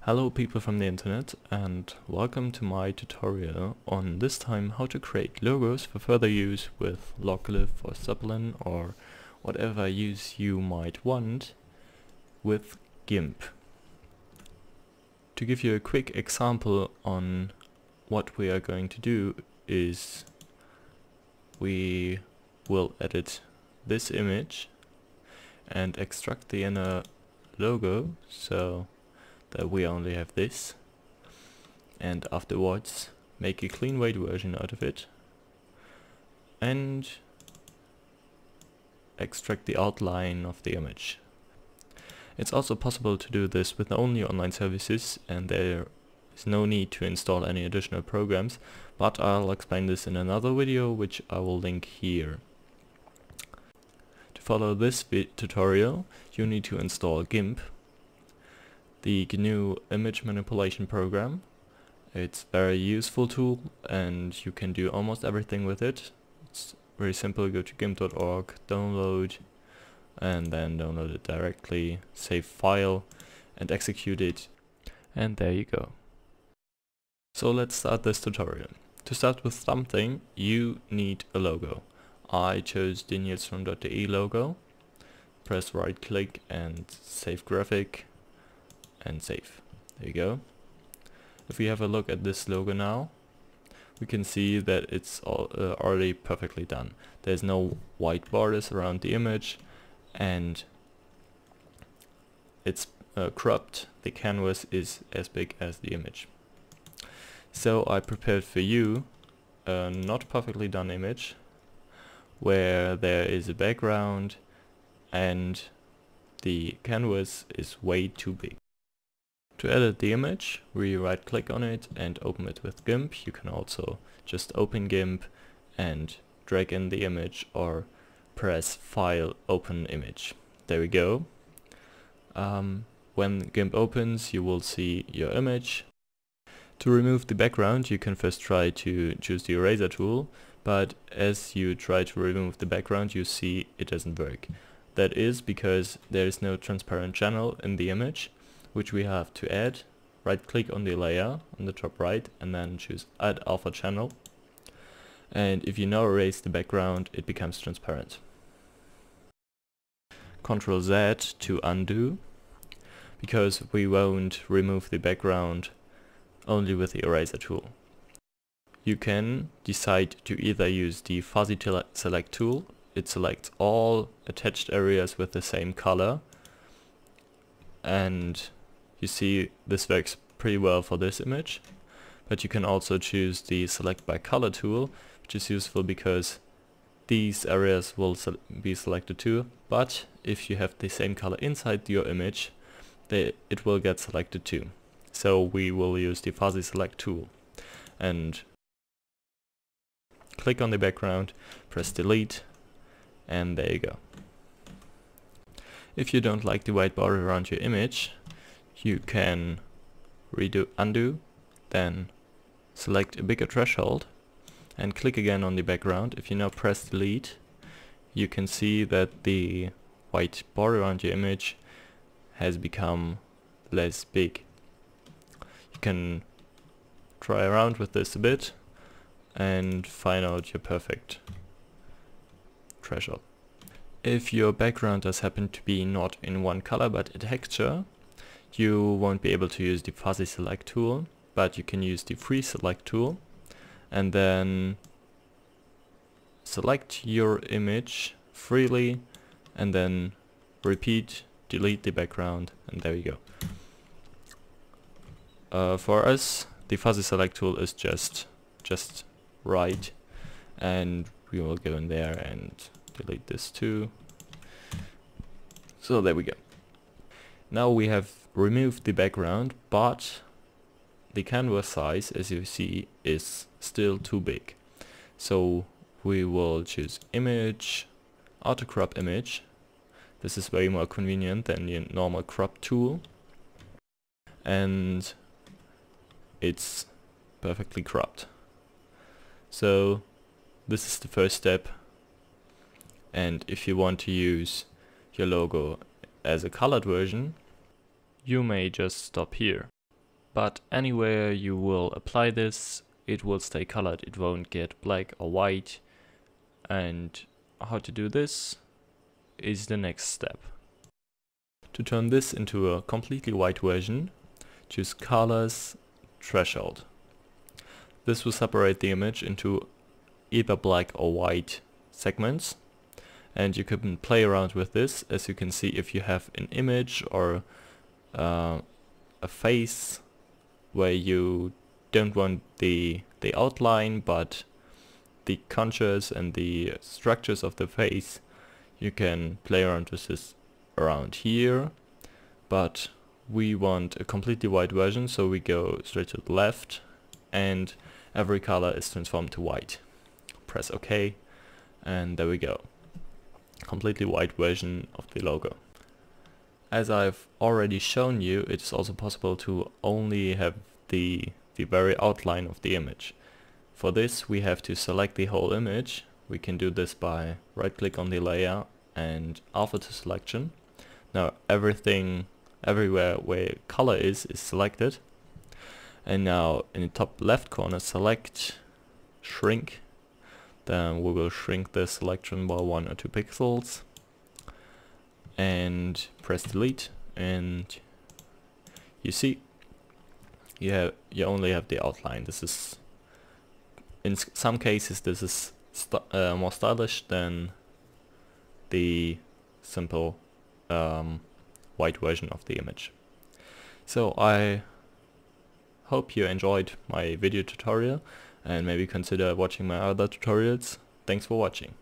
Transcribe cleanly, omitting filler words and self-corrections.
Hello people from the internet, and welcome to my tutorial on this time how to create logos for further use with LockGlyph or Zeppelin or whatever use you might want with Gimp. To give you a quick example on what we are going to do is we will edit this image and extract the inner logo so that we only have this, and afterwards make a clean weight version out of it and extract the outline of the image. It's also possible to do this with only online services, and there is no need to install any additional programs, but I'll explain this in another video which I will link here. To follow this tutorial you need to install Gimp, the GNU image manipulation program. It's a very useful tool and you can do almost everything with it. It's very simple. Go to gimp.org, download, and then download it directly, save file and execute it, and there you go. So let's start this tutorial. To start with something you need a logo. I chose the Nilsson.de logo. Press right click and save graphic and save. There you go. If we have a look at this logo now, we can see that it's already perfectly done. There's no white borders around the image and it's cropped. The canvas is as big as the image. So I prepared for you a not perfectly done image where there is a background and the canvas is way too big. To edit the image, we right click on it and open it with Gimp. You can also just open Gimp and drag in the image or press File, Open Image. There we go. When Gimp opens you will see your image. To remove the background you can first try to choose the eraser tool, but as you try to remove the background you see it doesn't work. That is because there is no transparent channel in the image, which we have to add. Right click on the layer on the top right and then choose Add Alpha Channel, and if you now erase the background it becomes transparent. Ctrl Z to undo, because we won't remove the background only with the eraser tool. You can decide to either use the fuzzy select tool. It selects all attached areas with the same color, and you see this works pretty well for this image, but you can also choose the select by color tool, which is useful because these areas will be selected too, but if you have the same color inside your image it will get selected too. So we will use the fuzzy select tool and click on the background, press delete, and there you go. If you don't like the white border around your image, you can undo, then select a bigger threshold and click again on the background. If you now press delete, you can see that the white border around your image has become less big. You can try around with this a bit and find out your perfect threshold. If your background does happen to be not in one color but a texture, you won't be able to use the fuzzy select tool, but you can use the free select tool and then select your image freely and then repeat, delete the background, and there you go. For us the fuzzy select tool is just right, and we will go in there and delete this too. So there we go. Now we have removed the background, but the canvas size, as you see, is still too big. So we will choose image, auto crop image. This is way more convenient than the normal crop tool, and it's perfectly cropped. So this is the first step, and if you want to use your logo as a colored version, you may just stop here. but anywhere you will apply this, it will stay colored, it won't get black or white. And how to do this is the next step. To turn this into a completely white version, choose Colors, Threshold. This will separate the image into either black or white segments, and you can play around with this. As you can see, if you have an image or a face where you don't want the outline but the contours and the structures of the face, you can play around with this around here, but we want a completely white version, so we go straight to the left and every color is transformed to white. Press OK, and there we go. Completely white version of the logo. As I've already shown you, it is also possible to only have the very outline of the image. For this we have to select the whole image. We can do this by right click on the layer and alpha to selection. Now everywhere where color is selected. And now in the top left corner select shrink. Then we will shrink the selection by 1 or 2 pixels. And press delete, and you see you only have the outline. This is, in some cases, this is more stylish than the simple white version of the image. So I hope you enjoyed my video tutorial and maybe consider watching my other tutorials. Thanks for watching.